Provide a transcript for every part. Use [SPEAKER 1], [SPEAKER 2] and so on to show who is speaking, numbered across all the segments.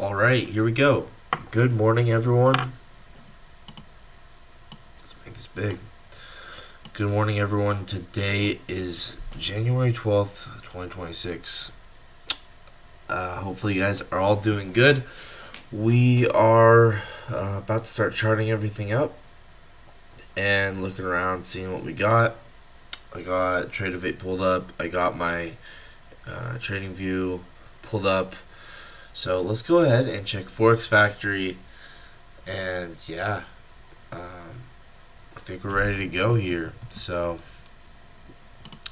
[SPEAKER 1] All right, here we go. Good morning, everyone. Let's make this big. Good morning, everyone. Today is January 12th, 2026. Hopefully, you guys are all doing good. We are about to start charting everything up and looking around, seeing what we got. I got Tradeovate pulled up. I got my Trading View pulled up. So let's go ahead and check Forex Factory. And yeah, I think we're ready to go here. So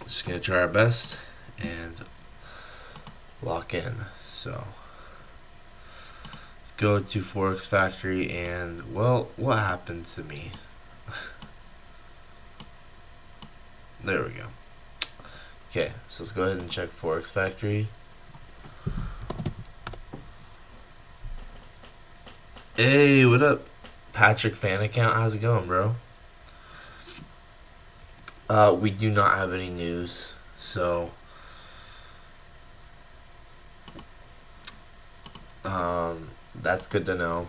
[SPEAKER 1] just gonna try our best and lock in. So let's go to Forex Factory and well, what happened to me? There we go. Okay, so let's go ahead and check Forex Factory. Hey, what up, Patrick fan account? How's it going, bro? We do not have any news, so that's good to know.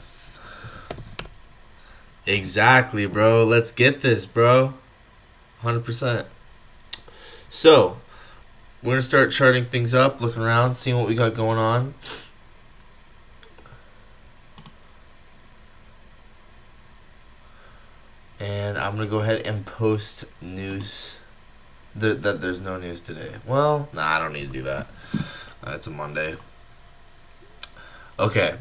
[SPEAKER 1] Exactly, bro. Let's get this, bro. 100%. So, we're gonna start charting things up, looking around, seeing what we got going on. And I'm gonna go ahead and post news that there's no news today. Well, nah, I don't need to do that. It's a Monday. Okay.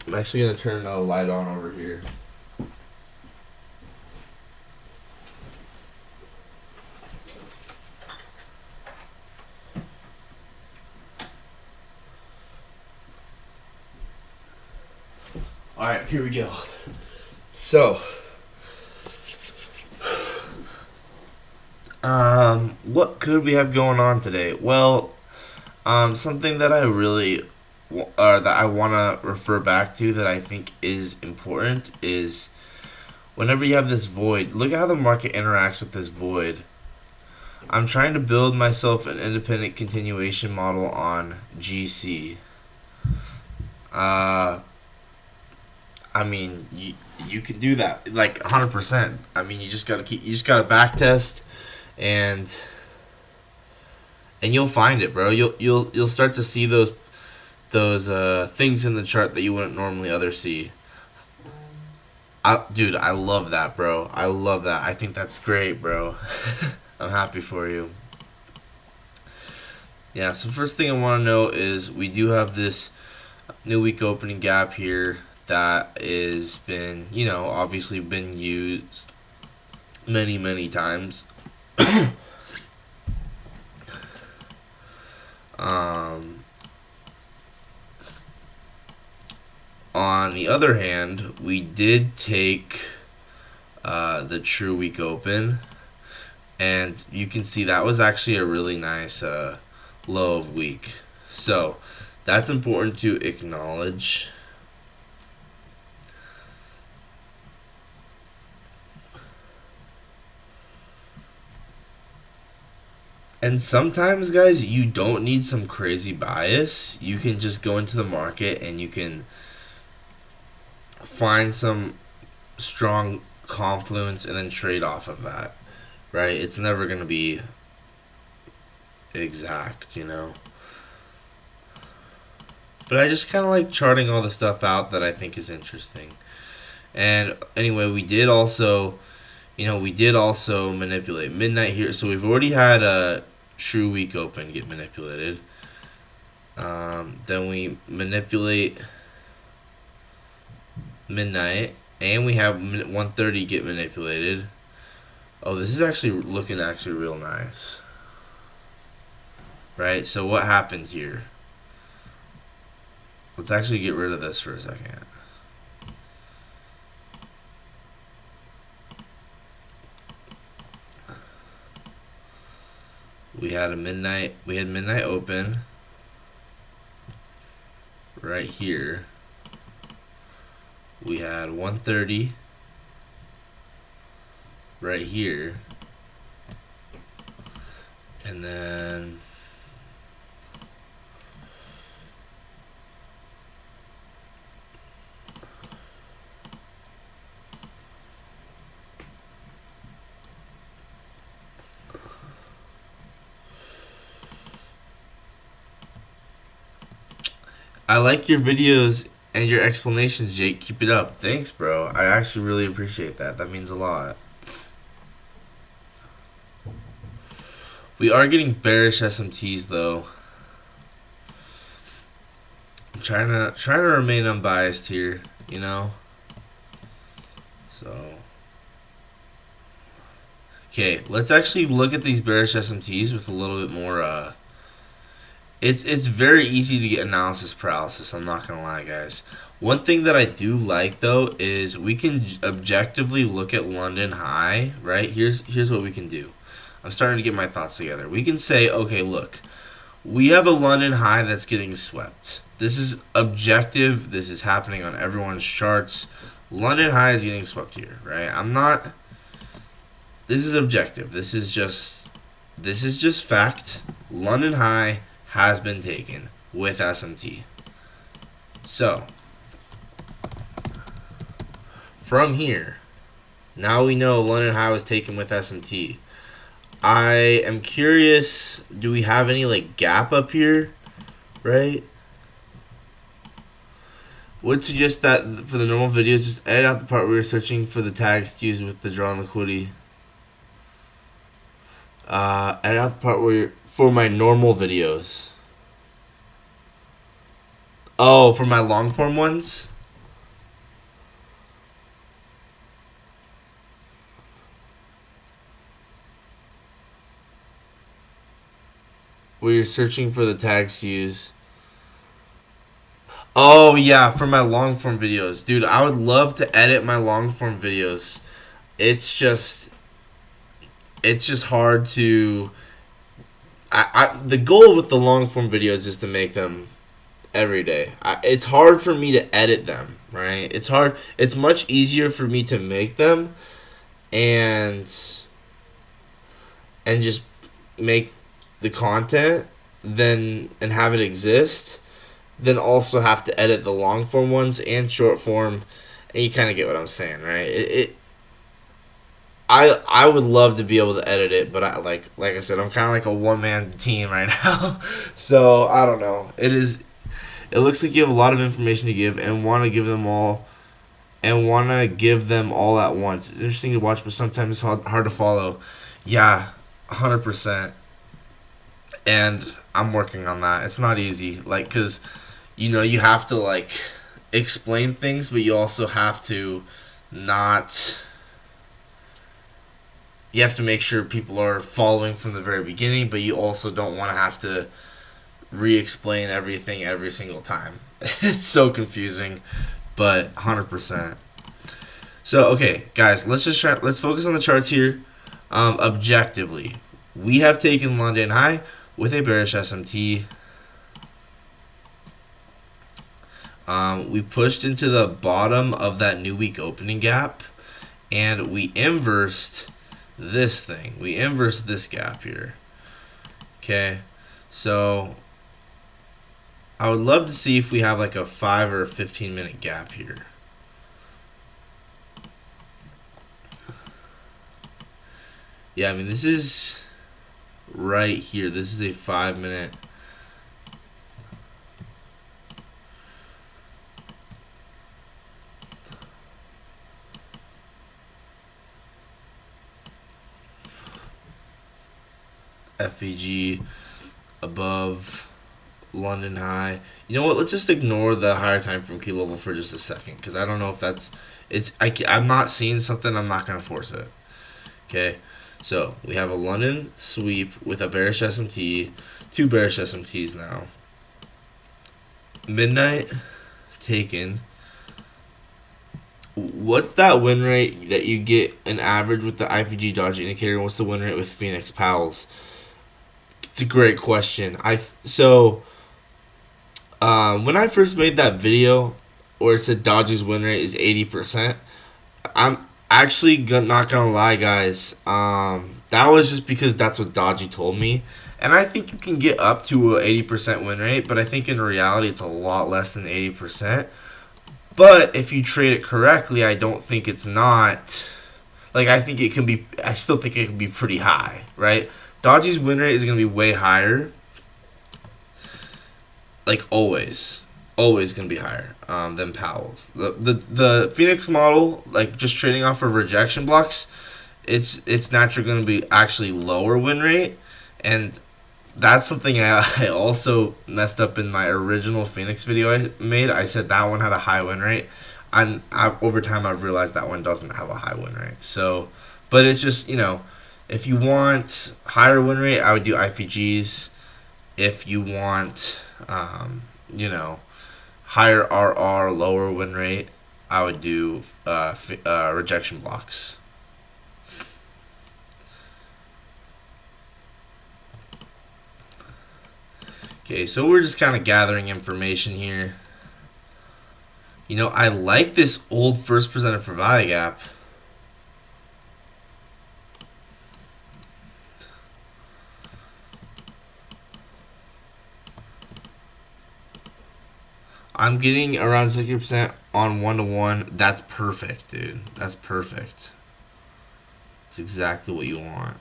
[SPEAKER 1] I'm actually gonna turn the light on over here. All right, here we go. So, what could we have going on today? Well, something that I really, or that I want to refer back to that I think is important is whenever you have this void, look at how the market interacts with this void. I'm trying to build myself an independent continuation model on GC. I mean, you can do that like 100%. I mean, you just gotta back test, and you'll find it, bro. You'll start to see those things in the chart that you wouldn't normally other see. Dude, I love that, bro. I love that. I think that's great, bro. I'm happy for you. Yeah. So first thing I want to know is we do have this new week opening gap here that is been, obviously been used many times. On the other hand, we did take the true week open, and you can see that was actually a really nice low of week. So that's important to acknowledge. And sometimes, guys, you don't need some crazy bias. You can just go into the market and you can find some strong confluence and then trade off of that, right? It's never going to be exact, But I just kind of like charting all the stuff out that I think is interesting. And anyway, we did also manipulate midnight here. So we've already had a true week open get manipulated. Then we manipulate midnight, and we have 1:30 get manipulated. Oh, this is actually looking real nice. Right? So what happened here? Let's actually get rid of this for a second. We had midnight open right here. We had 1:30 right here. And then I like your videos and your explanations, Jake. Keep it up. Thanks, bro. I actually really appreciate that. That means a lot. We are getting bearish SMTs though. I'm trying to remain unbiased here, you know. So, okay, let's actually look at these bearish SMTs with a little bit more. It's very easy to get analysis paralysis. I'm not gonna lie, guys. One thing that I do like though is we can objectively look at London high. Right, here's what we can do. I'm starting to get my thoughts together. We can say, okay, look, we have a London high that's getting swept. This is objective. This is happening on everyone's charts. London high is getting swept here, right? This is objective. This is just fact. London high has been taken with SMT. So, from here, now we know London high was taken with SMT. I am curious, do we have any like gap up here, right? Would suggest that for the normal videos, just edit out the part where we're searching for the tags to use with the draw on liquidity. Edit out the part where for my normal videos. Oh, for my long form ones? Where you're searching for the tags to use. Oh yeah, for my long form videos. Dude, I would love to edit my long form videos. It's just hard to the goal with the long form videos is to make them every day. It's hard for me to edit them, right? It's hard. It's much easier for me to make them and just make the content and have it exist, then also have to edit the long form ones and short form, and you kind of get what I'm saying, right? I would love to be able to edit it, but like I said, I'm kind of like a one man team right now, so I don't know. It looks like you have a lot of information to give and want to give them all. And want to give them all at once. It's interesting to watch, but sometimes it's hard to follow. Yeah, 100%. And I'm working on that. It's not easy, like, because you have to like explain things, but you also have to not. You have to make sure people are following from the very beginning, but you also don't want to have to re-explain everything every single time. It's so confusing, but 100%. So okay, guys, let's focus on the charts here. Objectively, we have taken London high with a bearish SMT. We pushed into the bottom of that new week opening gap, and we inversed this thing. We inversed this gap here. Okay, so I would love to see if we have like a 5 or 15 minute gap here. Yeah, I mean, this is right here. This is a 5 minute. FVG above London high. You know what? Let's just ignore the higher time from key level for just a second, because I don't know if that's I'm not seeing something. I'm not gonna force it. Okay, so we have a London sweep with a bearish SMT, 2 bearish SMTs now. Midnight taken. What's that win rate that you get an average with the IVG Doji indicator? What's the win rate with Phoenix Powell's? It's a great question. When I first made that video where it said Dodge's win rate is 80%, I'm actually not gonna lie, guys. That was just because that's what Dodgy told me, and I think you can get up to a 80% win rate, but I think in reality it's a lot less than 80%. But if you trade it correctly, I don't think it's not. Like, I think it can be. I still think it can be pretty high, right? Dodgy's win rate is gonna be way higher. Like always. always going to be higher than Powell's. The Phoenix model, like just trading off of rejection blocks, it's naturally going to be actually lower win rate, and that's something I also messed up in my original Phoenix video I made. I said that one had a high win rate, and over time I've realized that one doesn't have a high win rate. So, but it's just, if you want higher win rate, I would do IPGs. If you want, higher RR, lower win rate, I would do rejection blocks. Okay, so we're just kind of gathering information here. I like this old first presented for value gap. I'm getting around 60% on 1-to-1. That's perfect, dude. That's perfect. That's exactly what you want.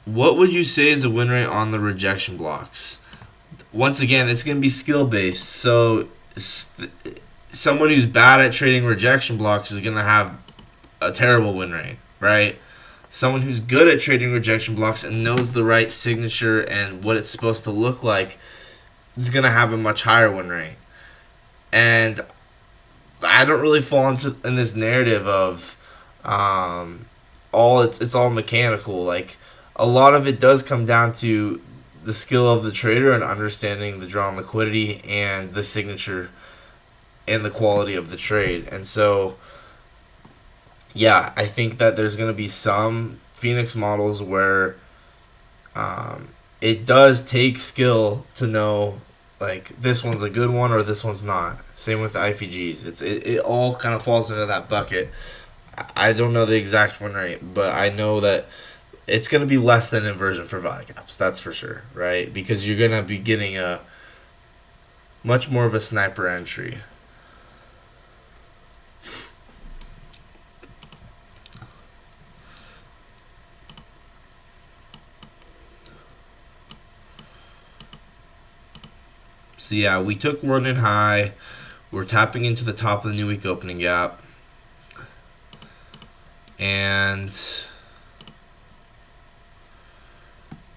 [SPEAKER 1] What would you say is the win rate on the rejection blocks? Once again, it's going to be skill based. So someone who's bad at trading rejection blocks is going to have a terrible win rate, right? Someone who's good at trading rejection blocks and knows the right signature and what it's supposed to look like is going to have a much higher win rate. And I don't really fall in this narrative of it's all mechanical. Like, a lot of it does come down to the skill of the trader and understanding the draw and liquidity and the signature and the quality of the trade. And so, yeah, I think that there's going to be some Phoenix models where it does take skill to know, like, this one's a good one or this one's not. Same with the IPGs. It all kind of falls into that bucket. I don't know the exact win rate, but I know that it's going to be less than inversion for value gaps. That's for sure, right? Because you're going to be getting a much more of a sniper entry. So yeah, we took London high. We're tapping into the top of the new week opening gap. And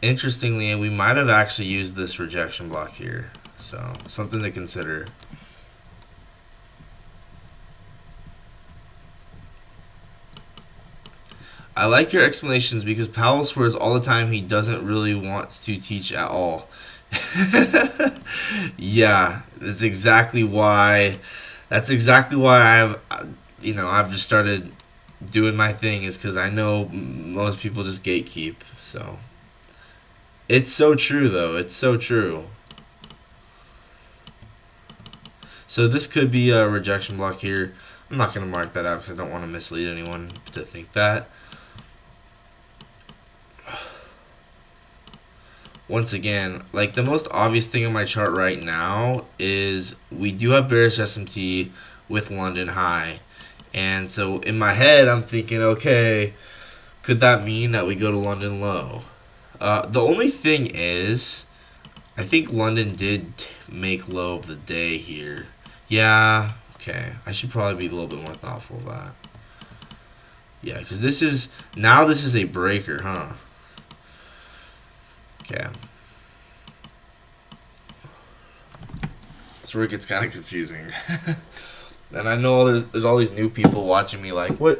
[SPEAKER 1] interestingly, we might have actually used this rejection block here. So, something to consider. I like your explanations because Powell swears all the time he doesn't really want to teach at all. Yeah, that's exactly why I've just started doing my thing, is because I know most people just gatekeep. So it's so true, though. It's so true. So this could be a rejection block here. I'm not going to mark that out because I don't want to mislead anyone to think that. Once again, like, the most obvious thing on my chart right now is we do have bearish SMT with London high. And so in my head, I'm thinking, okay, could that mean that we go to London low? The only thing is, I think London did make low of the day here. Yeah, okay. I should probably be a little bit more thoughtful of that. Yeah, because this is a breaker, huh? Okay. That's where it gets kind of confusing. And I know there's all these new people watching me like, what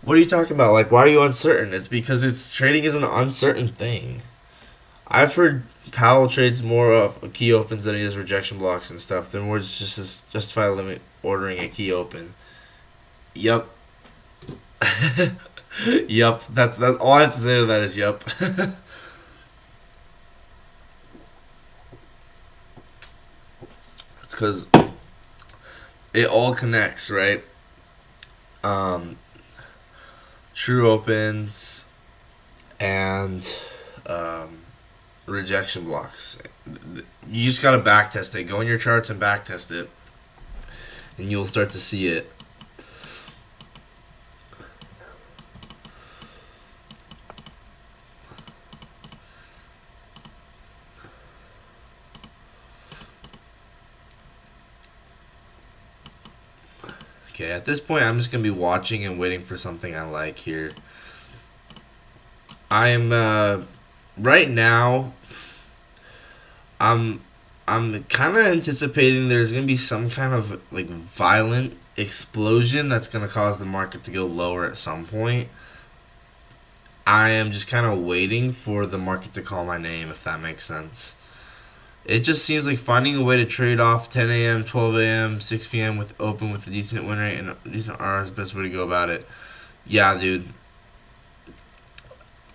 [SPEAKER 1] are you talking about? Like, why are you uncertain? It's because trading is an uncertain thing. I've heard Powell trades more of key opens than he does rejection blocks and stuff. Then we're just justify limit ordering a key open. Yep. Yep. That's all I have to say to that is yep. It's because it all connects, right? True opens and rejection blocks. You just gotta backtest it. Go in your charts and backtest it, and you'll start to see it. Okay, at this point, I'm just gonna be watching and waiting for something I like here. I'm right now. I'm kind of anticipating there's gonna be some kind of like violent explosion that's gonna cause the market to go lower at some point. I am just kind of waiting for the market to call my name, if that makes sense. It just seems like finding a way to trade off 10 a.m., 12 a.m., 6 p.m. with open with a decent win rate and a decent R is the best way to go about it. Yeah, dude.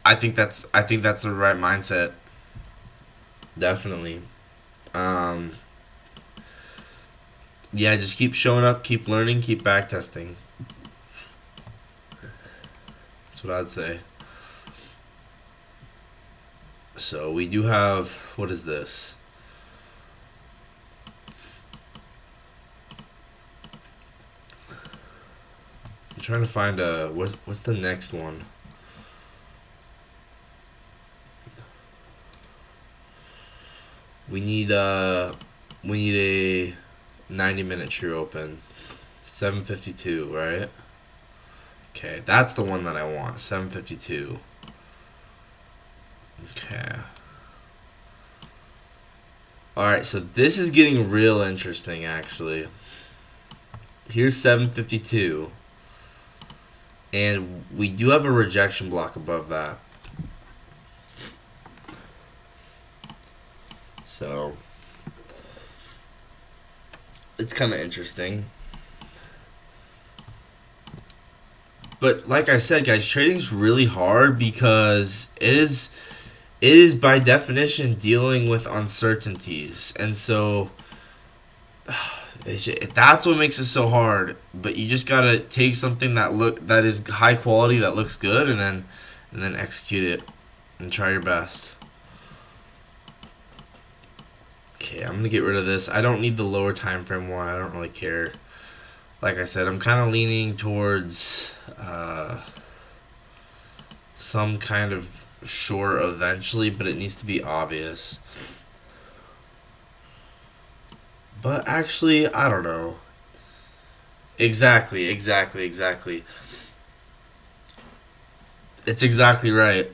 [SPEAKER 1] I think that's the right mindset. Definitely. Um, yeah, just keep showing up, keep learning, keep back testing. That's what I'd say. So we do have, what is this? I'm trying to find what's the next one? We need a 90-minute true open. 752, right? Okay, that's the one that I want. 752. Okay. Alright, so this is getting real interesting actually. Here's 752. And we do have a rejection block above that. So it's kind of interesting. But like I said, guys, trading's really hard because it is by definition dealing with uncertainties. And so that's what makes it so hard. But you just gotta take something that is high quality, that looks good, and then execute it and try your best. Okay, I'm gonna get rid of this. I don't need the lower time frame one. I don't really care. Like I said, I'm kind of leaning towards some kind of short eventually, but it needs to be obvious. But actually, I don't know. Exactly. It's exactly right.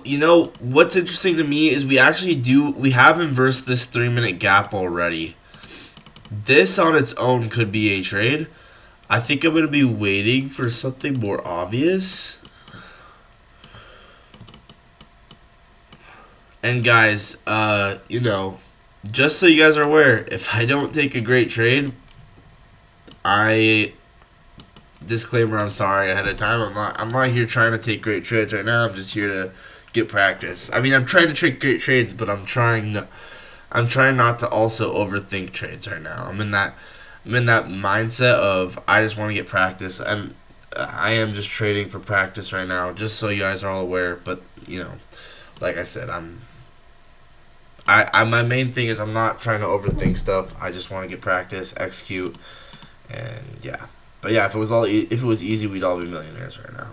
[SPEAKER 1] You know what's interesting to me is we have inversed this 3-minute gap already. This on its own could be a trade. I think I'm gonna be waiting for something more obvious. And guys, just so you guys are aware, if I don't take a great trade, disclaimer, I'm sorry ahead of time. I'm not here trying to take great trades right now. I'm just here to get practice. I mean, I'm trying to take great trades, but I'm trying not to also overthink trades right now. I'm in that mindset of I just want to get practice, and I am just trading for practice right now, just so you guys are all aware. But like I said, my main thing is I'm not trying to overthink stuff. I just want to get practice, execute, and yeah. But yeah, if it was easy, we'd all be millionaires right now.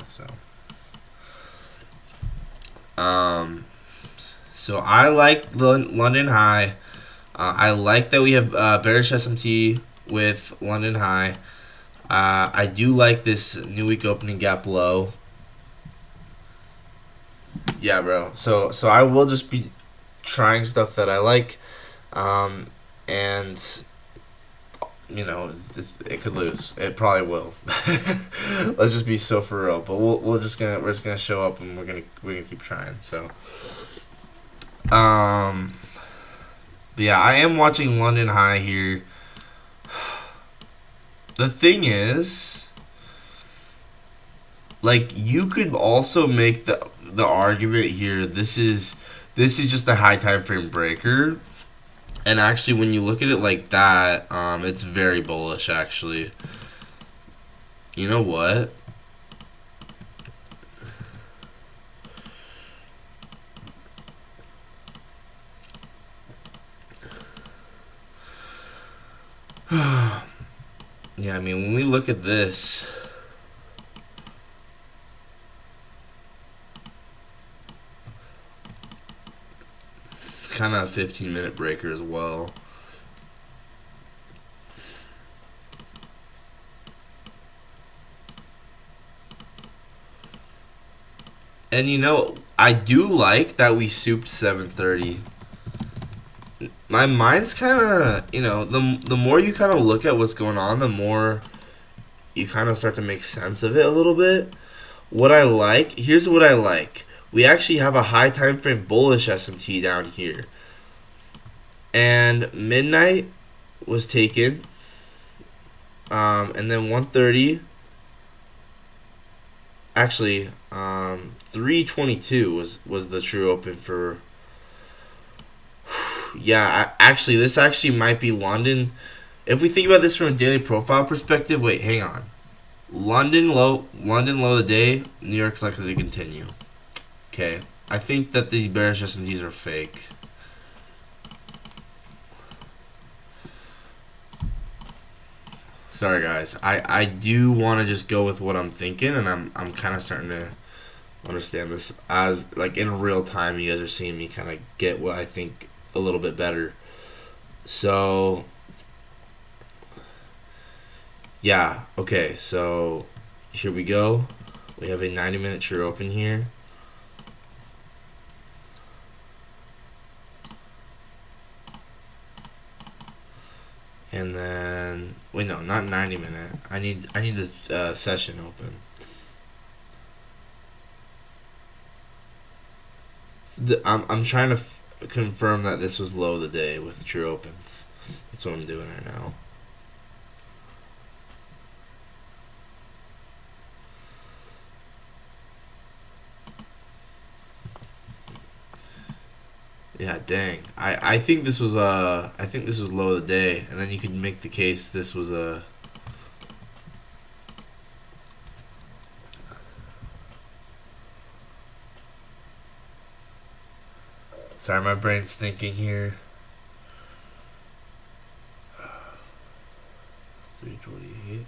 [SPEAKER 1] So I like London High. I like that we have bearish SMT with London High. I do like this new week opening gap low. Yeah, bro. So I will just be trying stuff that I like, and it could lose. It probably will. Let's just be so for real. But we're just gonna show up and we're gonna keep trying. So, but yeah, I am watching London High here. The thing is, like, you could also make the argument here. This is just a high time frame breaker. And actually, when you look at it like that, it's very bullish, actually. You know what? Yeah, I mean, when we look at this, it's kind of a 15-minute breaker as well. And you know, I do like that we souped 730. My mind's kind of, you know, the more you kind of look at what's going on, the more you kind of start to make sense of it a little bit. What I like, here's what I like. We actually have a high time frame bullish SMT down here. And midnight was taken. And then 130. Actually, 322 was the true open for. Yeah, actually, this actually might be London. If we think about this from a daily profile perspective, wait, hang on. London low of the day. New York's likely to continue. Okay, I think that these bearish S&Ds are fake. Sorry guys, I do want to just go with what I'm thinking, and I'm kind of starting to understand this as like in real time. You guys are seeing me kind of get what I think a little bit better. So yeah, okay, so here we go. We have a 90-minute true open here. And then wait, no, not 90-minute. I need this session open. I'm trying to confirm that this was low of the day with true opens. That's what I'm doing right now. Yeah, dang. I think this was low of the day, and then you could make the case this was a. Sorry, my brain's thinking here. 328.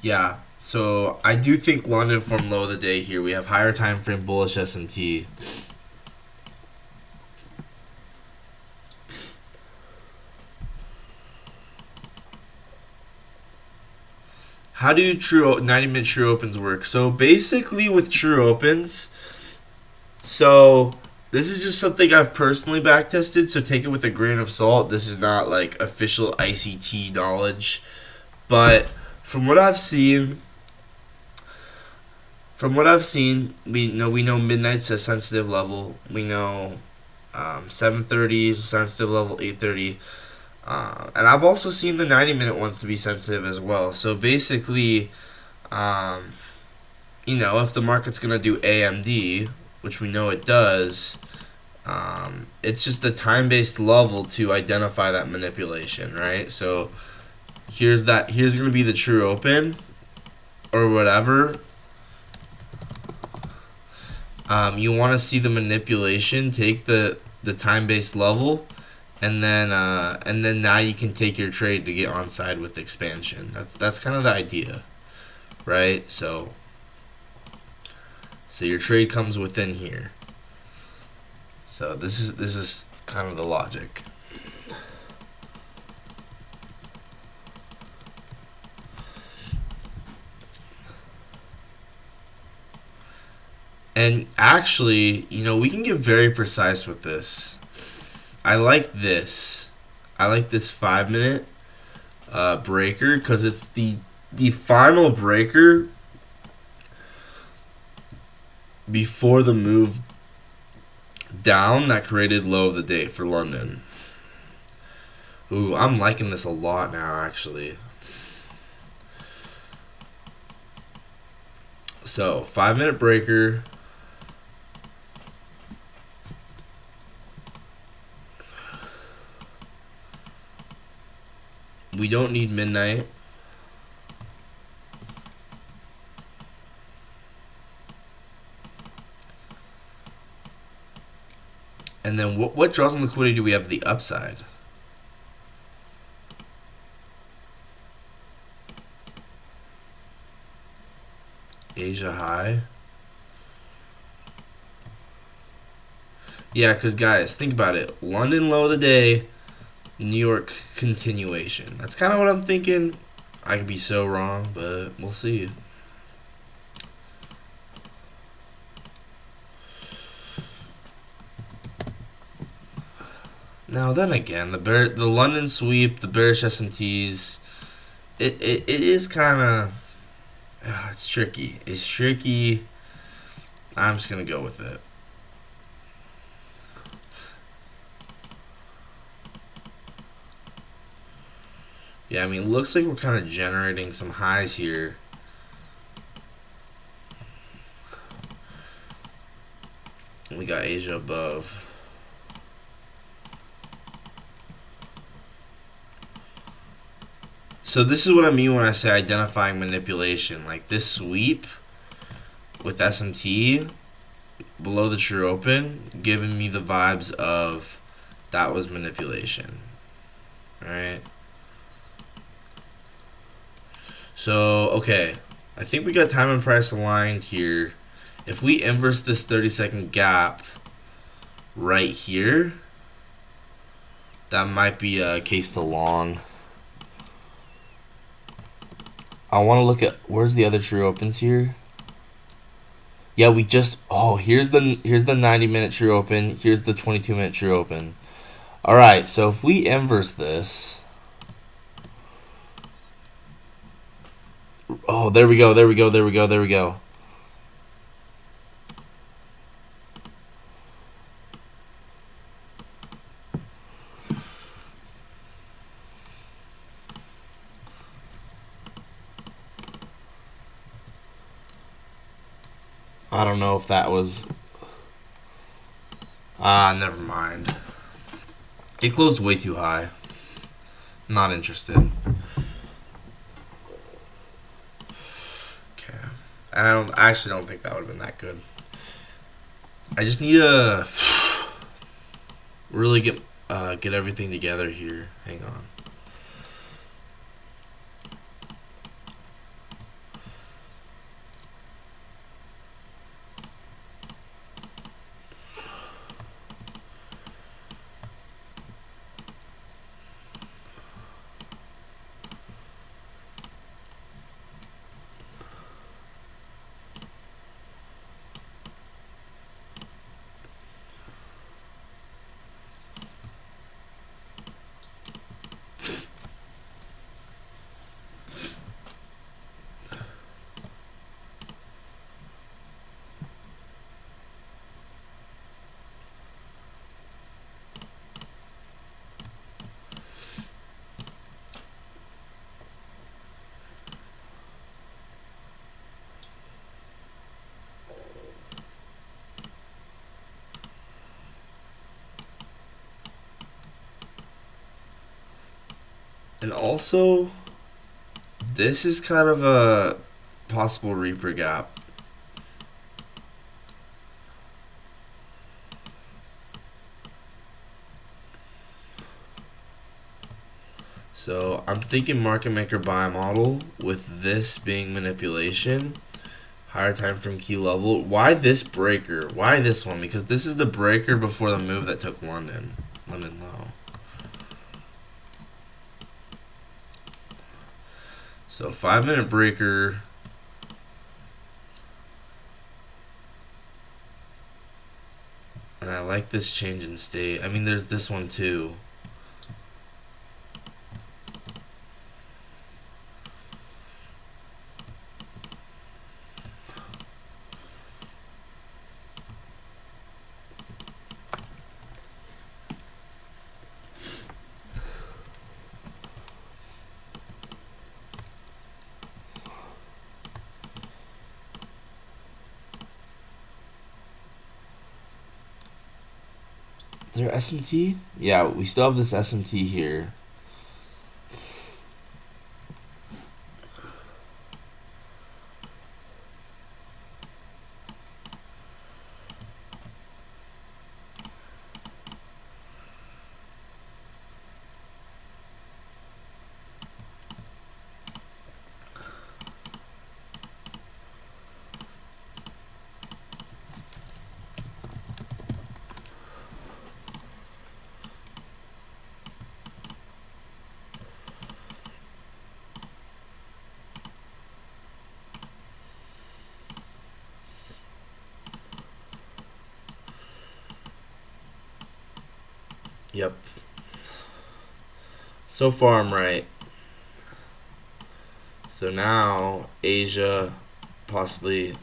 [SPEAKER 1] Yeah, so I do think London formed low of the day here. We have higher time frame bullish S&T. How do 90-minute true opens work? So basically with true opens, so this is just something I've personally back tested, so take it with a grain of salt. This is not like official ICT knowledge, but from what I've seen, we know midnight's a sensitive level. We know 7:30 is a sensitive level, 8:30. And I've also seen the 90-minute ones to be sensitive as well. So basically, if the market's going to do AMD, which we know it does, it's just the time-based level to identify that manipulation, right? So here's going to be the true open or whatever. You want to see the manipulation take the time-based level. And then now you can take your trade to get on side with expansion. That's kind of the idea, right? So your trade comes within here. So this is kind of the logic. And actually, we can get very precise with this. I like this 5-minute breaker because it's the final breaker before the move down that created low of the day for London. Ooh, I'm liking this a lot now, actually. So 5-minute breaker. We don't need midnight. And then what draws and liquidity do we have the upside? Asia high. Yeah, because guys, think about it. London low of the day, New York continuation. That's kind of what I'm thinking. I could be so wrong, but we'll see. Now then again, the London sweep, the bearish SMTs, it is kind of it's tricky. It's tricky. I'm just gonna go with it. Yeah, I mean, it looks like we're kind of generating some highs here. We got Asia above. So this is what I mean when I say identifying manipulation. Like this sweep with SMT below the true open, giving me the vibes of that was manipulation. Alright. So, okay. I think we got time and price aligned here. If we inverse this 30-second gap right here, that might be a case to long. I want to look at where's the other true opens here. Yeah, we just here's the 90-minute true open. Here's the 22-minute true open. All right, so if we inverse this, oh, there we go. I don't know if that was. Never mind. It closed way too high. Not interested. Okay. And I actually don't think that would have been that good. I just need to really get everything together here. Hang on. And also, this is kind of a possible Reaper gap. So I'm thinking market maker buy model with this being manipulation, higher time frame key level. Why this breaker? Why this one? Because this is the breaker before the move that took London low. So 5-minute breaker. And I like this change in state. I mean, there's this one too. Is there SMT? Yeah, we still have this SMT here. Yep. So far, I'm right. So now, Asia, possibly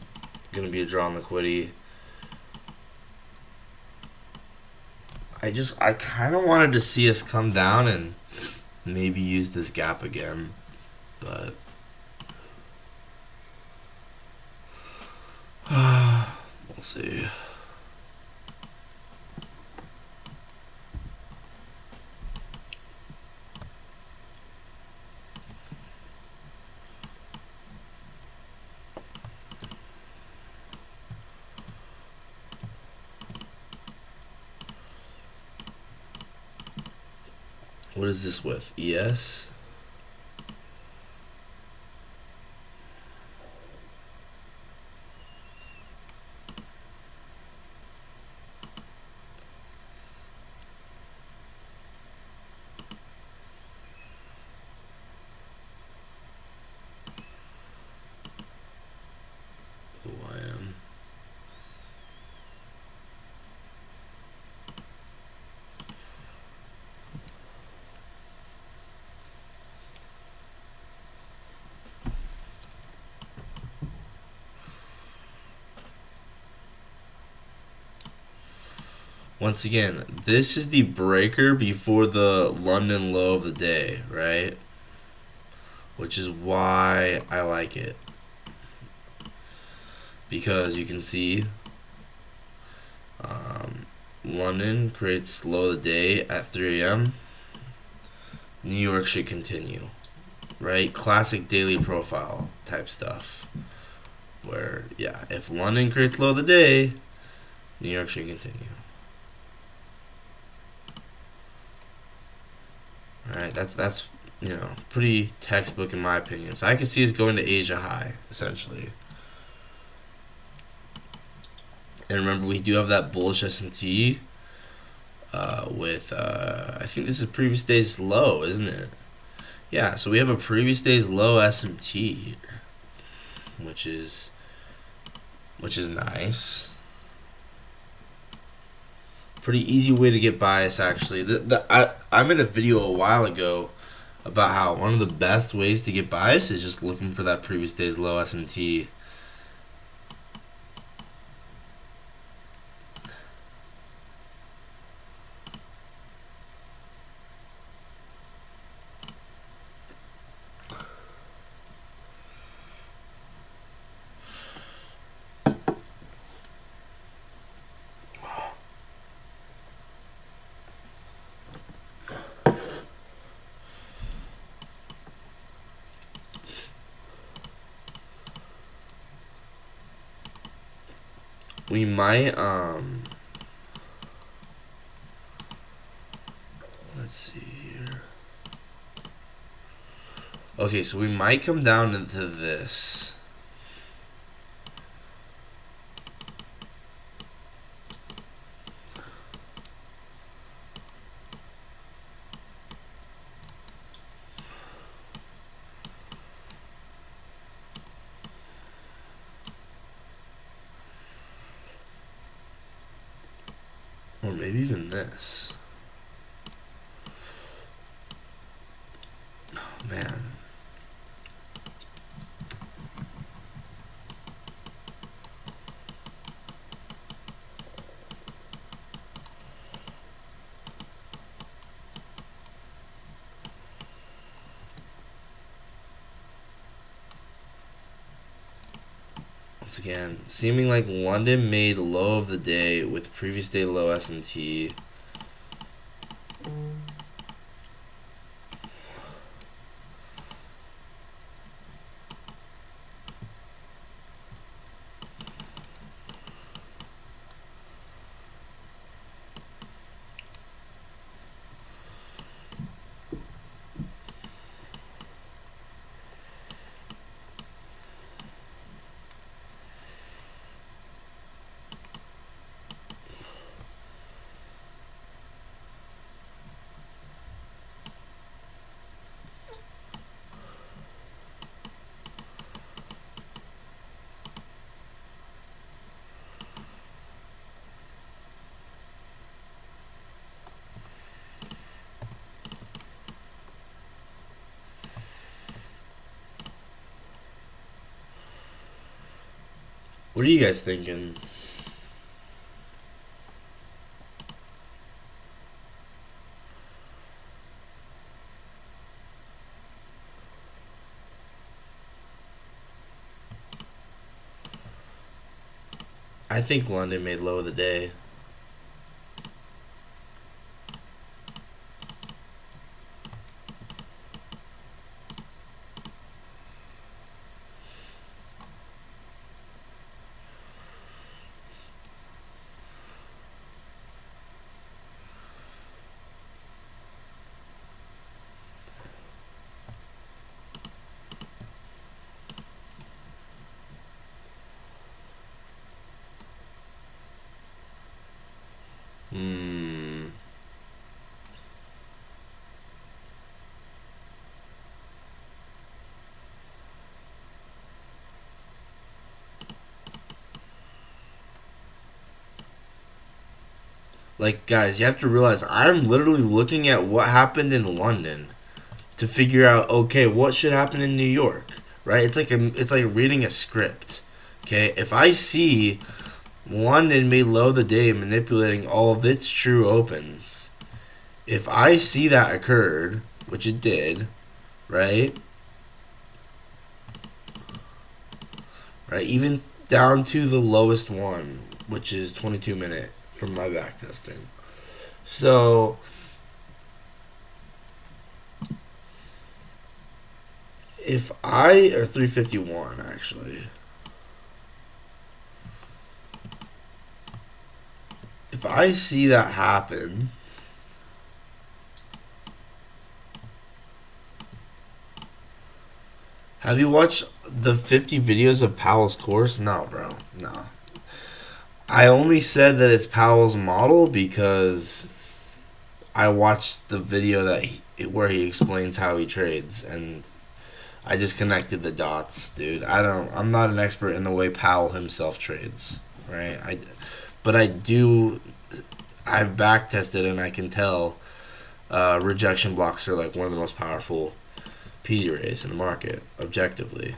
[SPEAKER 1] going to be a draw on liquidity. I kind of wanted to see us come down and maybe use this gap again, but we'll see. What is this with? ES? YM. Once again, this is the breaker before the London low of the day, right? Which is why I like it. Because you can see London creates low of the day at 3 a.m. New York should continue, right? Classic daily profile type stuff. Where, yeah, if London creates low of the day, New York should continue. Alright, that's pretty textbook in my opinion. So I can see us going to Asia high, essentially. And remember, we do have that bullish SMT with, I think this is previous day's low, isn't it? Yeah, so we have a previous day's low SMT here, which is nice. Pretty easy way to get bias, actually. I made a video a while ago about how one of the best ways to get bias is just looking for that previous day's low SMT. We might, let's see here. Okay, so we might come down into this. Or maybe even this. Oh, man. Once again, seeming like London made low of the day with previous day low SMT. What are you guys thinking? I think London made low of the day. Hmm. Like, guys, you have to realize I'm literally looking at what happened in London to figure out, okay, what should happen in New York, right? It's like reading a script. Okay, if I see London may low the day manipulating all of its true opens, if I see that occurred, which it did, right? Right, even down to the lowest one, which is 22-minute from my back testing. So if I or 351 actually. If I see that happen, have you watched the 50 videos of Powell's course? No, bro. No. I only said that it's Powell's model because I watched the video where he explains how he trades, and I just connected the dots, dude. I'm not an expert in the way Powell himself trades, right? But I've back tested and I can tell rejection blocks are like one of the most powerful PD arrays in the market, objectively.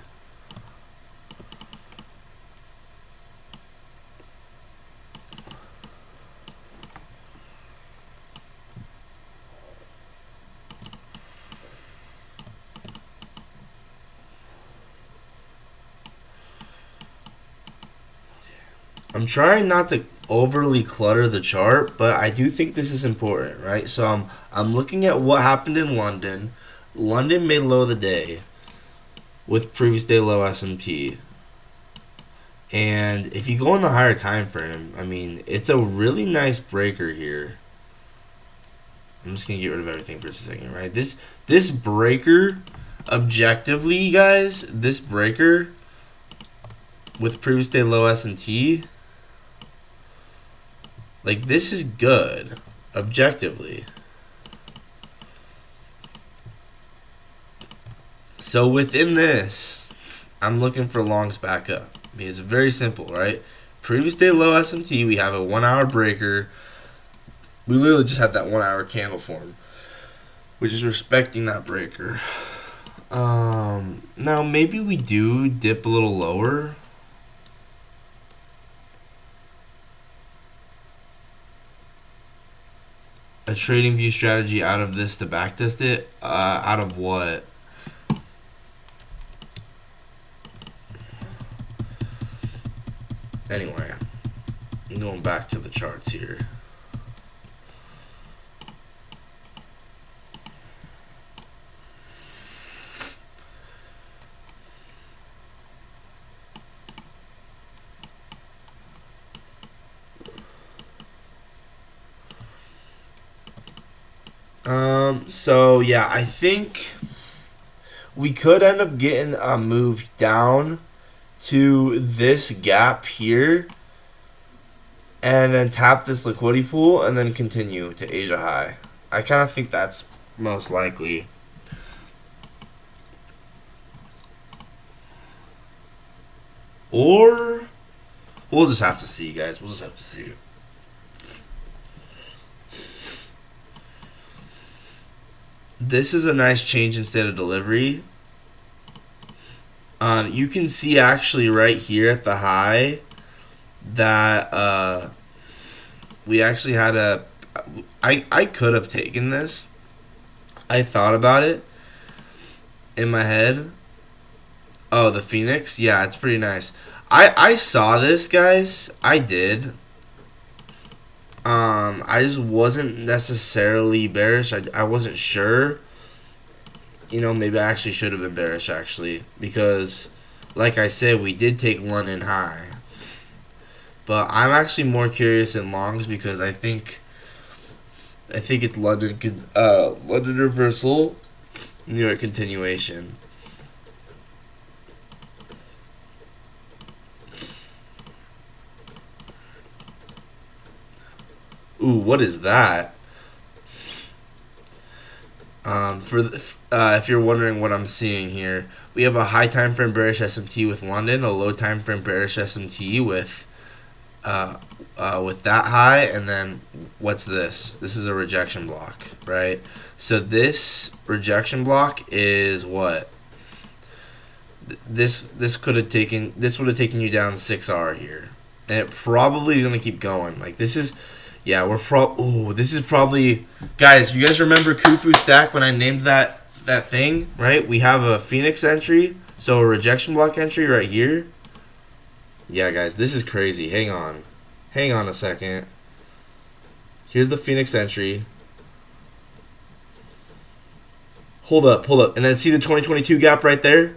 [SPEAKER 1] I'm trying not to overly clutter the chart, but I do think this is important, right? So I'm looking at what happened in London. London made low of the day with previous day low S&P. And if you go in the higher time frame, I mean, it's a really nice breaker here. I'm just gonna get rid of everything for a second, right? This breaker, objectively, guys, this breaker with previous day low S&T, like, this is good, objectively. So within this, I'm looking for longs back up. I mean, it's very simple, right? Previous day low S&T, we have a 1 hour breaker. We literally just had that 1 hour candle form, which is respecting that breaker. Now maybe we do dip a little lower. A trading view strategy out of this to backtest it? Out of what? Anyway, I'm going back to the charts here. So yeah, I think we could end up getting a move down to this gap here and then tap this liquidity pool and then continue to Asia high. I kind of think that's most likely. Or we'll just have to see, guys. We'll just have to see. This is a nice change in state of delivery. You can see actually right here at the high that we actually had a. I could have taken this. I thought about it in my head. Oh, the Phoenix? Yeah, it's pretty nice. I saw this, guys. I did. I just wasn't necessarily bearish. I wasn't sure. You know, maybe I actually should have been bearish, actually. Because, like I said, we did take London high. But I'm actually more curious in longs because I think it's London reversal, New York continuation. Ooh, what is that? If you're wondering what I'm seeing here, we have a high time frame bearish SMT with London, a low time frame bearish SMT with that high, and then what's this? This is a rejection block, right? So this rejection block is what? This would have taken you down 6R here, and it probably is gonna keep going. Like this is. Yeah, this is probably, guys. You guys remember Khufu Stack when I named that thing, right? We have a Phoenix entry, so a rejection block entry right here. Yeah, guys, this is crazy. Hang on a second. Here's the Phoenix entry. Hold up, and then see the 2022 gap right there.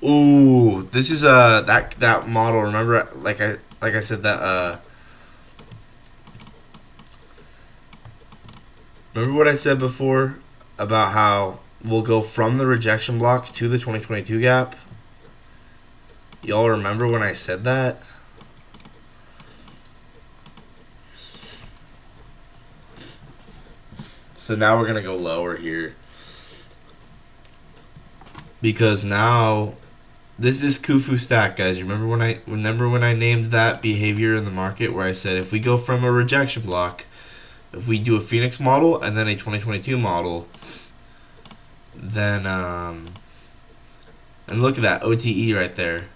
[SPEAKER 1] Ooh, this is that model. Remember, like I said that. Remember what I said before about how we'll go from the rejection block to the 2022 gap. Y'all remember when I said that? So now we're gonna go lower here because now. This is Khufu Stack, guys. You remember when I named that behavior in the market where I said if we go from a rejection block, if we do a Phoenix model and then a 2022 model, then and look at that OTE right there,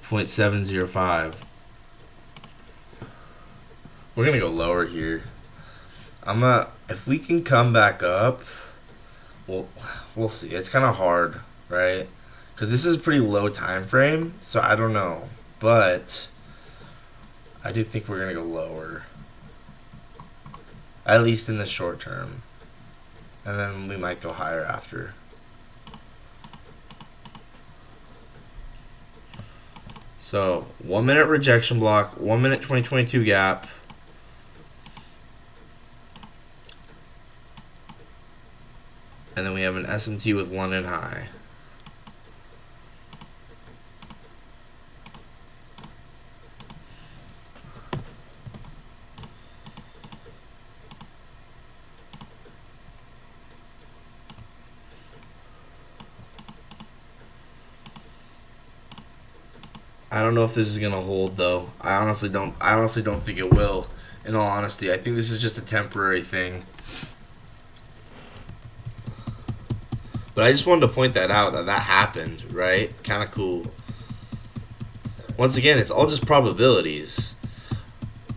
[SPEAKER 1] 0.705. We're gonna go lower here. If we can come back up, we'll see. It's kind of hard. Right? Because this is a pretty low time frame, so I don't know. But I do think we're going to go lower. At least in the short term. And then we might go higher after. So 1 minute rejection block, 1 minute 2022 gap. And then we have an SMT with London high. I don't know if this is gonna hold though. I honestly don't think it will. In all honesty, I think this is just a temporary thing. But I just wanted to point that out, that happened, right? Kind of cool. Once again, it's all just probabilities.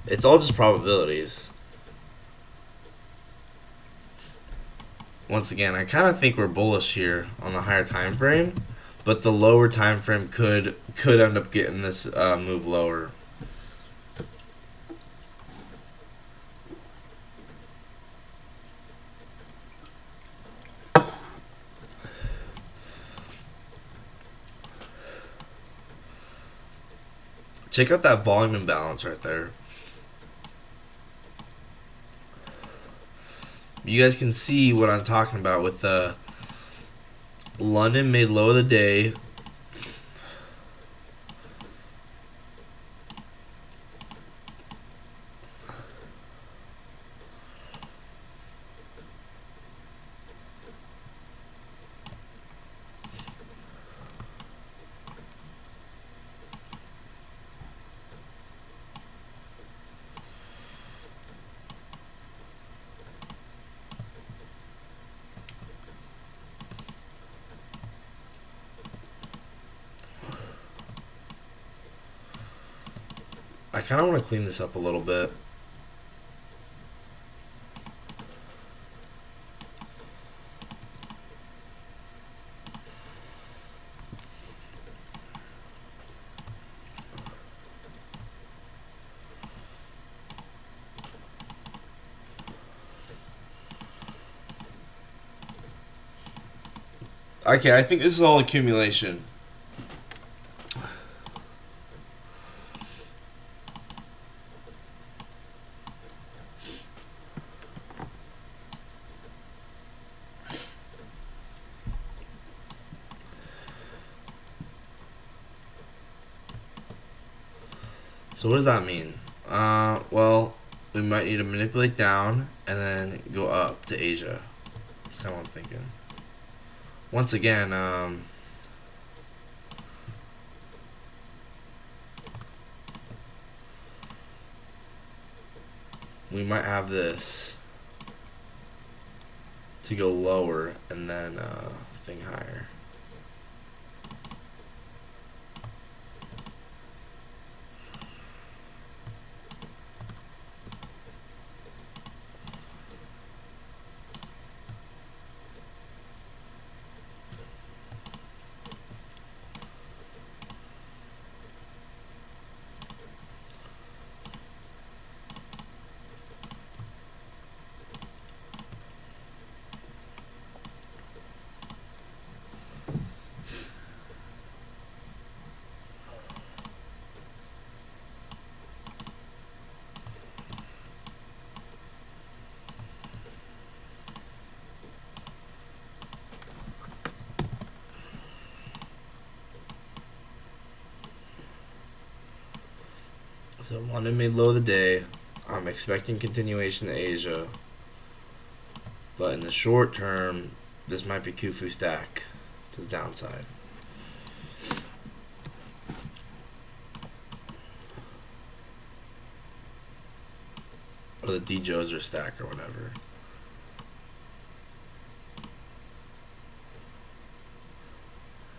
[SPEAKER 1] It's all just probabilities. Once again, I kind of think we're bullish here on the higher time frame, but the lower time frame could end up getting this move lower. Check out that volume imbalance right there. You guys can see what I'm talking about with the London made low of the day. I kind of want to clean this up a little bit. Okay, I think this is all accumulation. So what does that mean? Well, we might need to manipulate down and then go up to Asia. That's kind of what I'm thinking. Once again, we might have this to go lower and then thing higher. So London made low of the day. I'm expecting continuation to Asia. But in the short term, this might be Kufu stack to the downside. Or the D-Joser stack or whatever.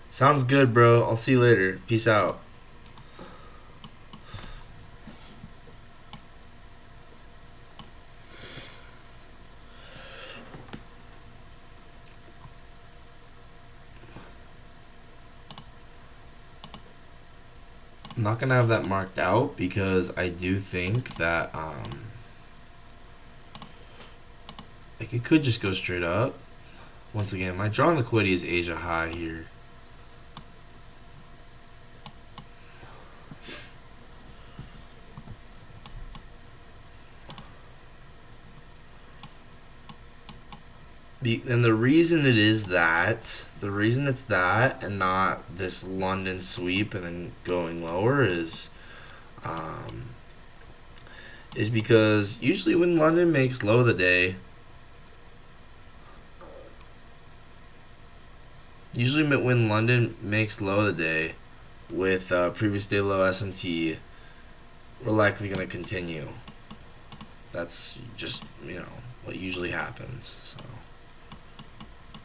[SPEAKER 1] Sounds good, bro. I'll see you later. Peace out. I'm not gonna have that marked out because I do think that like it could just go straight up. Once again, my draw on liquidity is Asia high here. And the reason it is that, the reason it's that and not this London sweep and then going lower is because usually when London makes low of the day, when London makes low of the day with previous day low SMT, we're likely going to continue. That's just, what usually happens.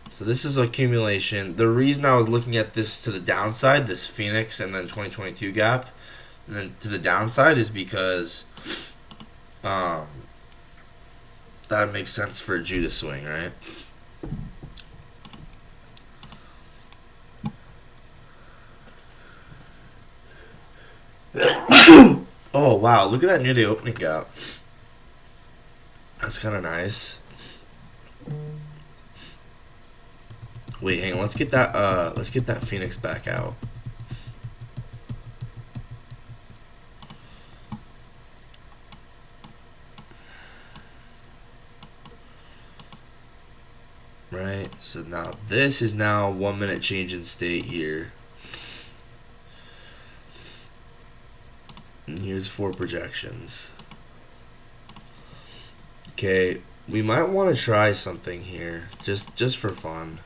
[SPEAKER 1] So this is accumulation. The reason I was looking at this to the downside, this Phoenix and then 2022 gap, and then to the downside is because that makes sense for a Judas swing, right? Oh, wow. Look at that near the opening gap. That's kind of nice. Wait, hang on. Let's get that Phoenix back out. Right? So now this is now 1 minute change in state here. And here's 4 projections. Okay, we might want to try something here just for fun.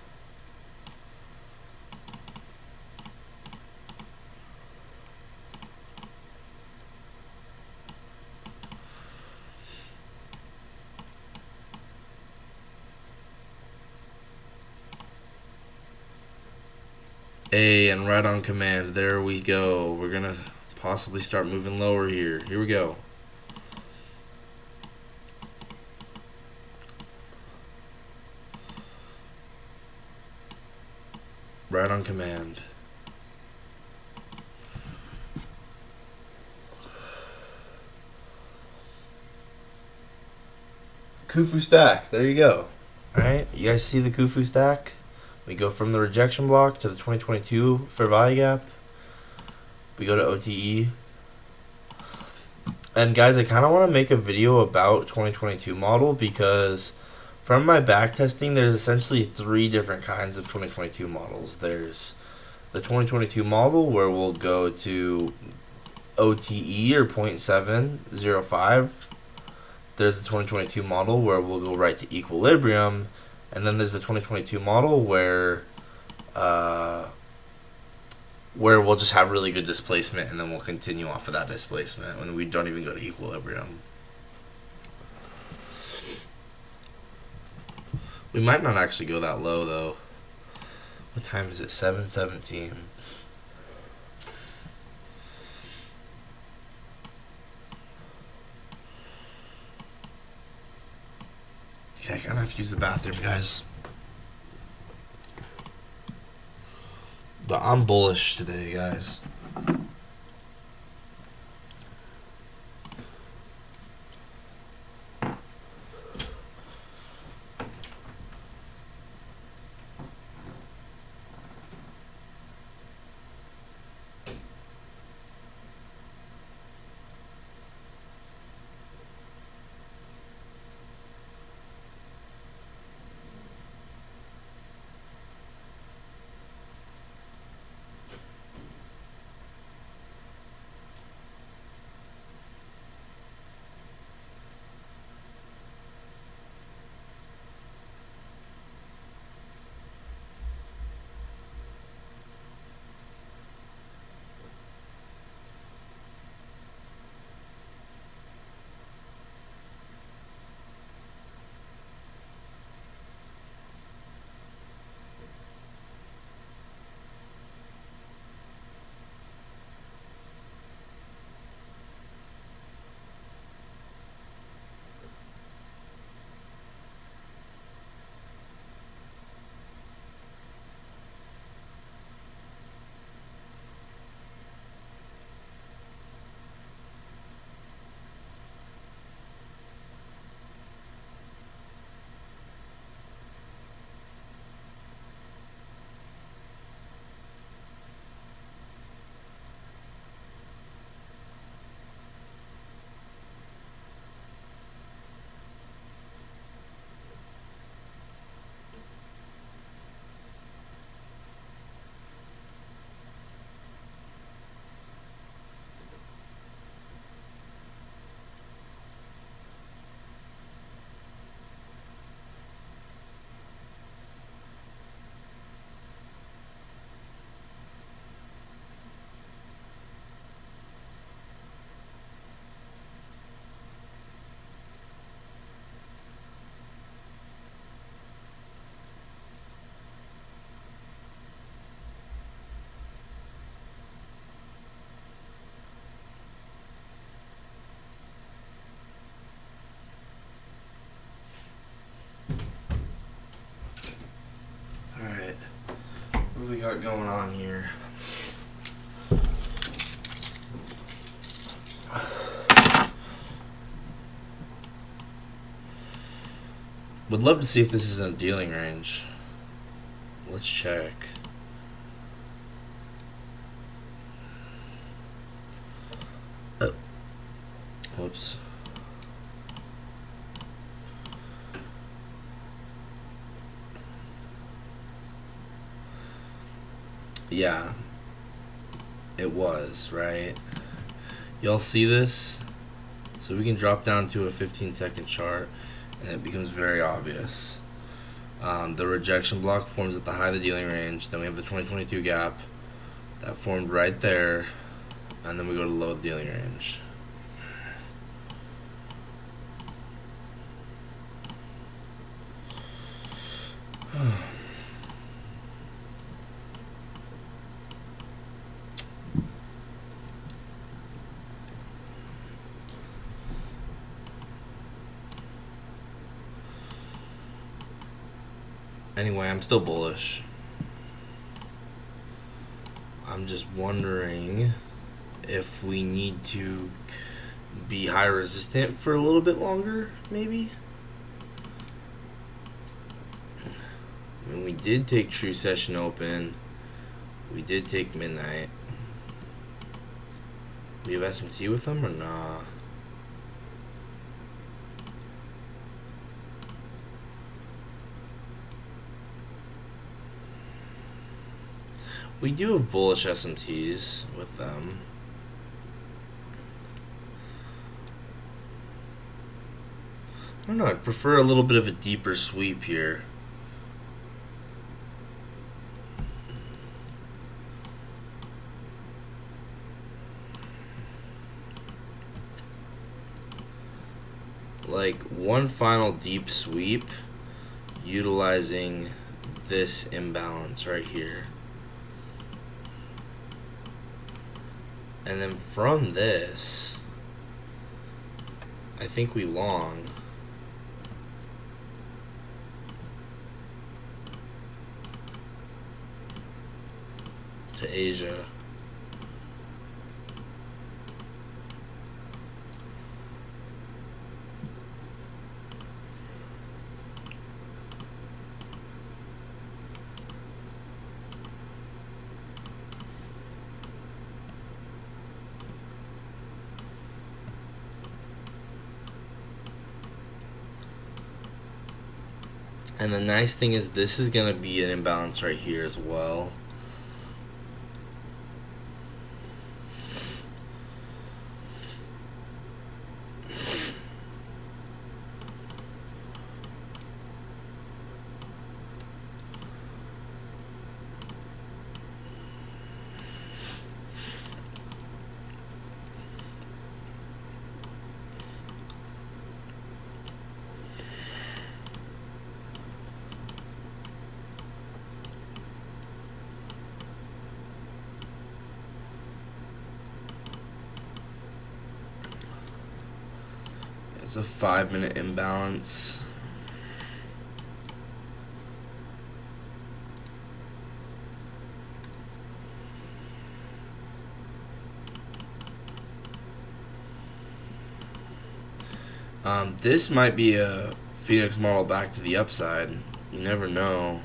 [SPEAKER 1] And right on command, there we go. We're gonna possibly start moving lower here. Here we go. Right on command. Khufu stack. There you go. Alright, you guys see the Khufu stack? We go from the rejection block to the 2022 fair value gap. We go to OTE. And guys, I kind of want to make a video about 2022 model because from my back testing, there's essentially 3 different kinds of 2022 models. There's the 2022 model where we'll go to OTE or 0.705. There's the 2022 model where we'll go right to equilibrium, and then there's the 2022 model where we'll just have really good displacement, and then we'll continue off of that displacement when we don't even go to equilibrium. We might not actually go that low though. What time is it? 7:17. Okay, I kind of have to use the bathroom, guys. But I'm bullish today, guys. Alright. What do we got going on here? Would love to see if this is in a dealing range. Let's check. Oh. Whoops. Yeah. It was, right? Y'all see this? So we can drop down to a 15-second chart and it becomes very obvious. The rejection block forms at the high of the dealing range. Then we have the 2022 gap that formed right there, and then we go to low of the dealing range. Anyway, I'm still bullish. I'm just wondering if we need to be high resistant for a little bit longer, maybe. I mean, we did take True Session Open. We did take Midnight. We have SMT with them or nah? We do have bullish SMTs with them. I don't know, I'd prefer a little bit of a deeper sweep here. Like one final deep sweep utilizing this imbalance right here. And then from this, I think we long. To Asia. And the nice thing is this is going to be an imbalance right here as well. It's a 5-minute imbalance. This might be a Phoenix model back to the upside. You never know.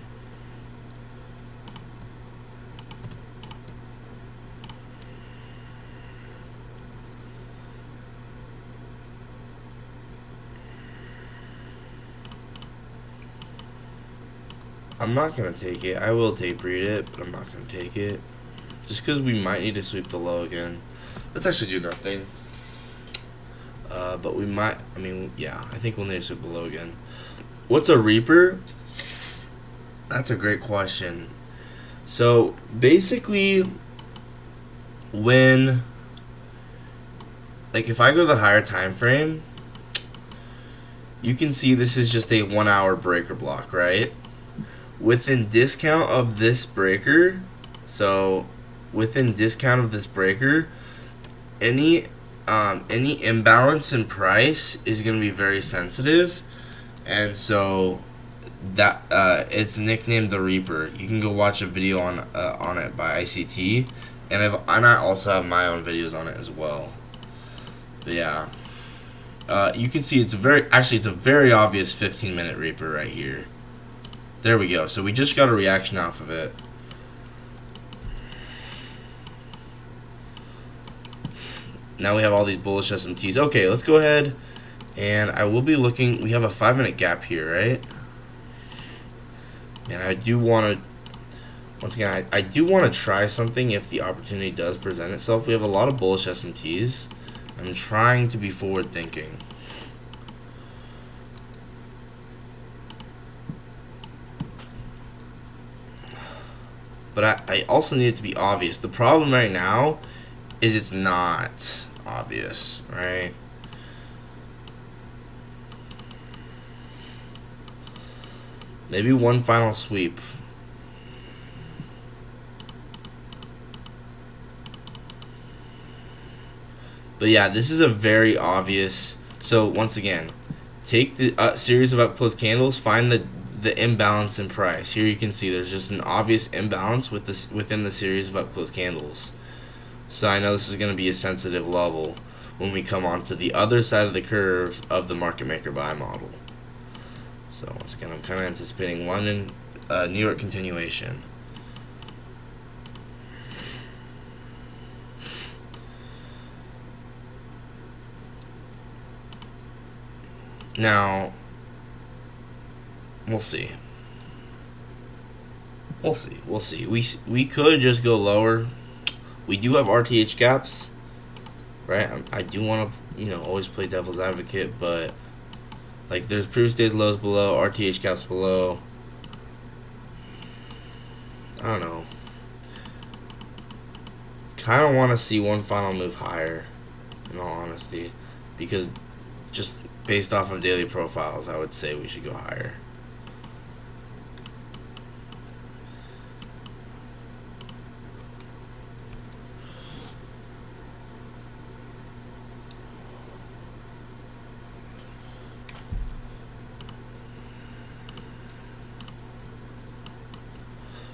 [SPEAKER 1] I'm not going to take it. I will tape read it, but I'm not going to take it. Just because we might need to sweep the low again. Let's actually do nothing. But we might, I mean, yeah, I think we'll need to sweep the low again. What's a Reaper? That's a great question. So, basically, when, like, if I go to the higher time frame, you can see this is just a 1 hour breaker block, right? Within discount of this breaker, so within discount of this breaker, any imbalance in price is going to be very sensitive, and so that it's nicknamed the Reaper. You can go watch a video on it by ICT, and I also have my own videos on it as well. But yeah, you can see it's a very obvious 15-minute Reaper right here. There we go. So we just got a reaction off of it. Now we have all these bullish SMTs. Okay, let's go ahead, and I will be looking. We have a 5-minute gap here, right? And I do want to, once again, I do want to try something if the opportunity does present itself. We have a lot of bullish SMTs. I'm trying to be forward thinking. But I also need it to be obvious. The problem right now is it's not obvious, right? Maybe one final sweep. But yeah, this is a very obvious. So once again, take the series of up close candles, find the imbalance in price. Here you can see there's just an obvious imbalance with this within the series of up close candles. So I know this is going to be a sensitive level when we come on to the other side of the curve of the market maker buy model. So once again, I'm kind of anticipating London, New York continuation. Now, we'll see. We'll see. We could just go lower. We do have RTH gaps, right? I do want to, always play devil's advocate, but like there's previous days lows below, RTH gaps below. I don't know. Kind of want to see one final move higher, in all honesty, because just based off of daily profiles, I would say we should go higher.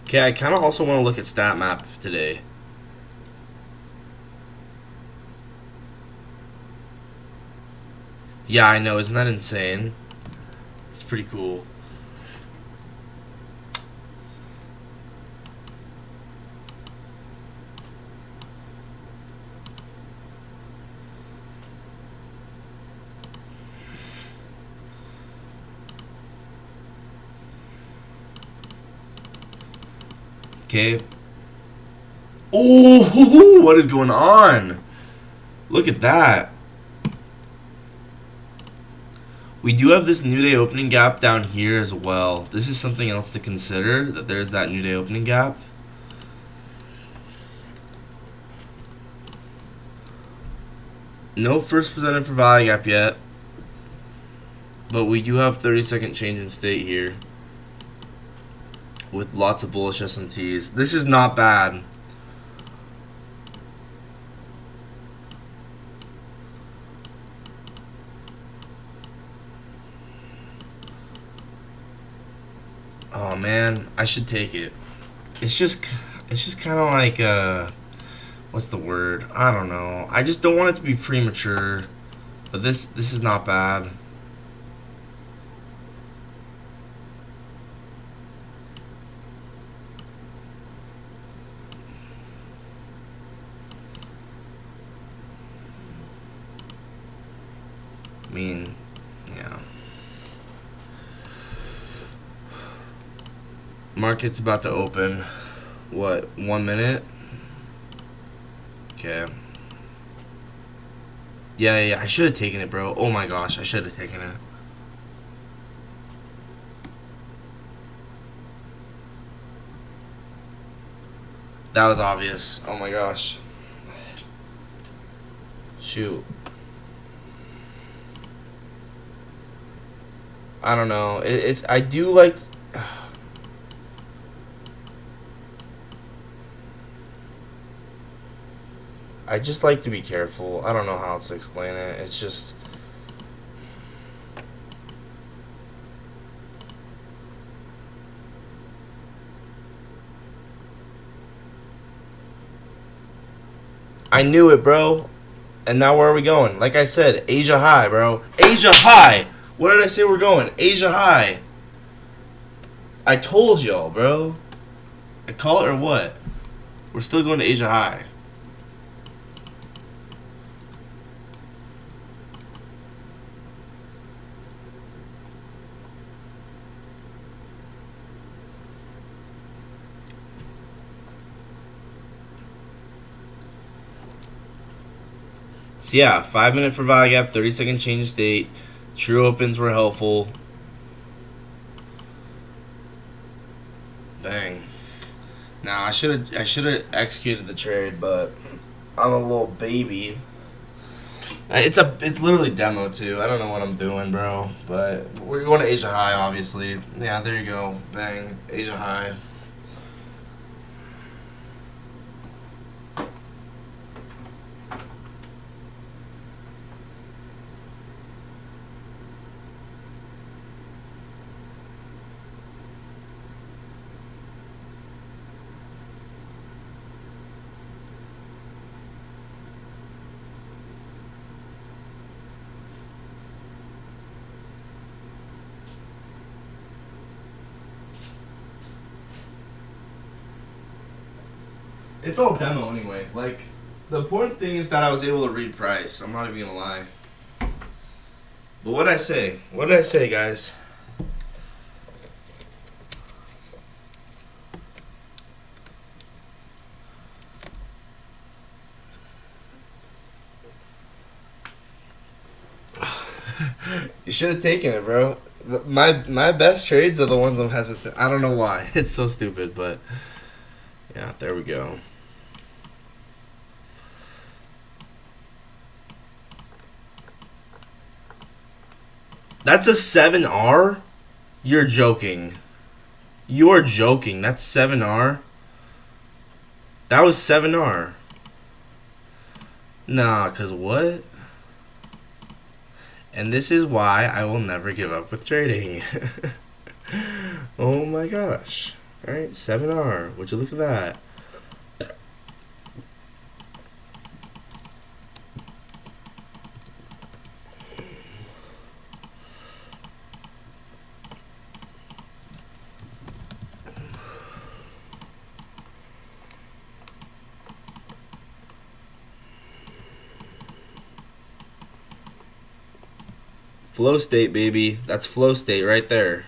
[SPEAKER 1] Okay, I kind of also want to look at stat map today. Yeah, I know. Isn't that insane? It's pretty cool. Okay. Oh, what is going on? Look at that. We do have this New Day opening gap down here as well. This is something else to consider, that there's that New Day opening gap. No first presented for value gap yet. But we do have 30-second change in state here, with lots of bullish SMTs. This is not bad. Oh man, I should take it. It's just kind of like what's the word? I don't know. I just don't want it to be premature. But this is not bad. I mean, yeah. Market's about to open. What, 1 minute? Okay. Yeah, I should have taken it, bro. Oh my gosh, I should have taken it. That was obvious. Oh my gosh. Shoot. I don't know. I do like. I just like to be careful. I don't know how else to explain it. It's just. I knew it, bro. And now where are we going? Like I said, Asia high, bro. Asia high. Where did I say we're going? Asia high. I told y'all, bro. I call it or what? We're still going to Asia high. So yeah, 5 minute for value gap, 30-second change of state. True opens were helpful. Bang. Now I should have executed the trade, but I'm a little baby. It's literally demo too. I don't know what I'm doing, bro. But we're going to Asia high, obviously. Yeah, there you go. Bang, Asia high. It's all demo anyway. Like, the important thing is that I was able to read price. I'm not even gonna lie. But what did I say? What did I say, guys? You should have taken it, bro. My best trades are the ones I'm hesitant. I don't know why. It's so stupid, but yeah, there we go. That's a 7R? You're joking. You're joking. That's 7R? That was 7R. Nah, cause what? And this is why I will never give up with trading. Oh my gosh. Alright, 7R. Would you look at that? Flow state, baby. That's flow state right there.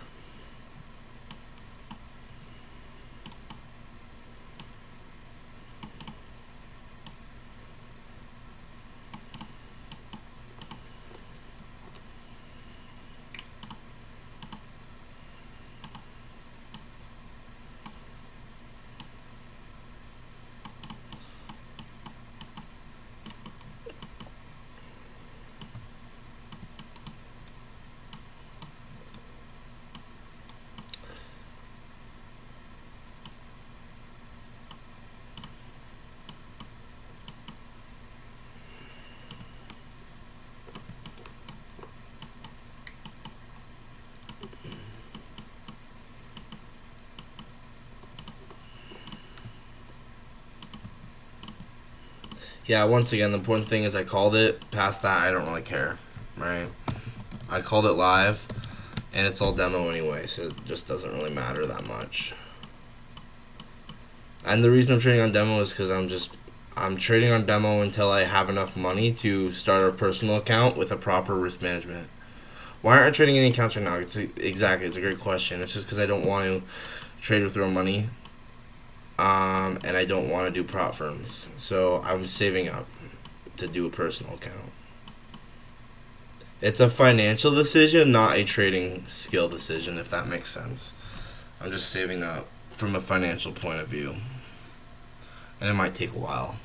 [SPEAKER 1] Yeah, once again, the important thing is I called it. Past that, I don't really care, right? I called it live, and it's all demo anyway, so it just doesn't really matter that much. And the reason I'm trading on demo is because I'm trading on demo until I have enough money to start a personal account with a proper risk management. Why aren't I trading any accounts right now? It's a great question. It's just because I don't want to trade with real money. And I don't want to do prop firms. So I'm saving up to do a personal account. It's a financial decision, not a trading skill decision, if that makes sense. I'm just saving up from a financial point of view. And it might take a while.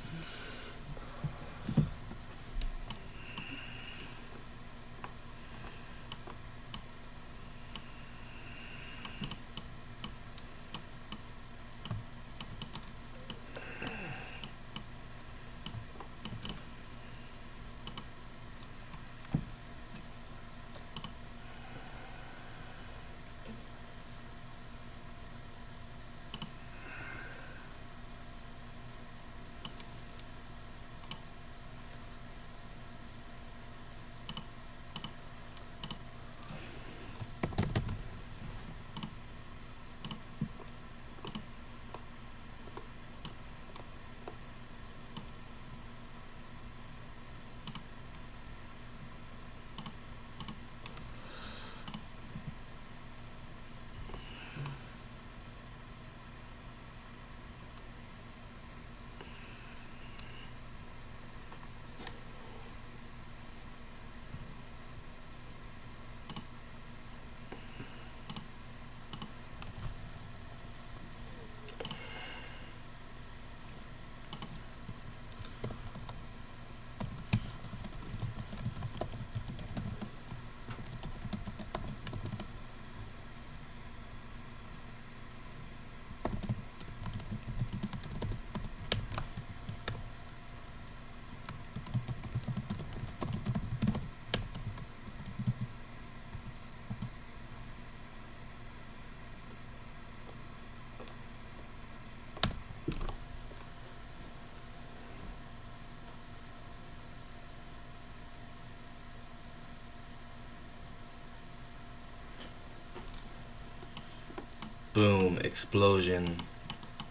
[SPEAKER 1] Boom, explosion.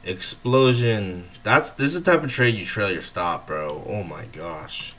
[SPEAKER 1] Explosion. This is the type of trade you trail your stop, bro. Oh my gosh.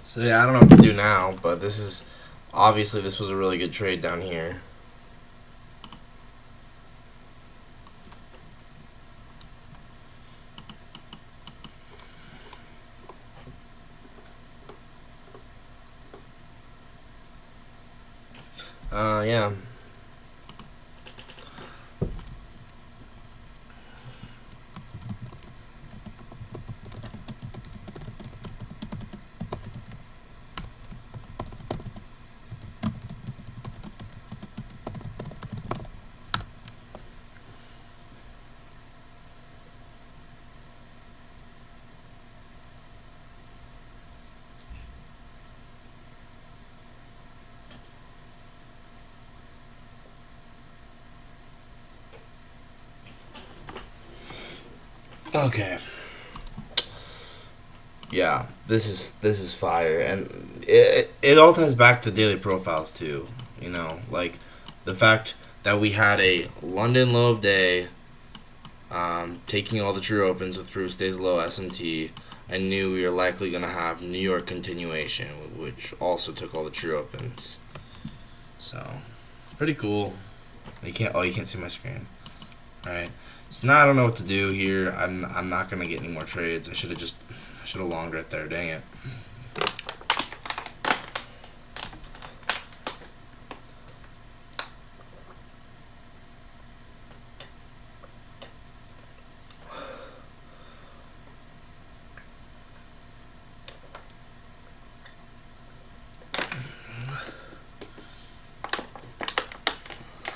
[SPEAKER 1] So yeah, I don't know what to do now, but this is obviously this was a really good trade down here. Yeah. Okay. Yeah, this is fire, and it all ties back to daily profiles too. You know, like the fact that we had a London low of day, taking all the true opens with proof stays low SMT. I knew we were likely gonna have New York continuation, which also took all the true opens. So, pretty cool. You can't see my screen. All right. So now I don't know what to do here. I'm not gonna get any more trades. I should have longed right there. Dang it.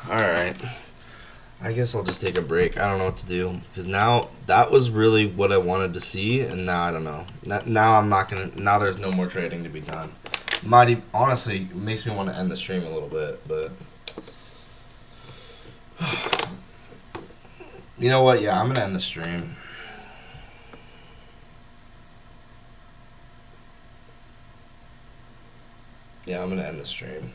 [SPEAKER 1] All right. I guess I'll just take a break. I don't know what to do because now that was really what I wanted to see, and now I don't know. Now I'm not gonna. Now there's no more trading to be done. Mighty honestly it makes me want to end the stream a little bit, but you know what? Yeah, I'm gonna end the stream. Yeah, I'm gonna end the stream.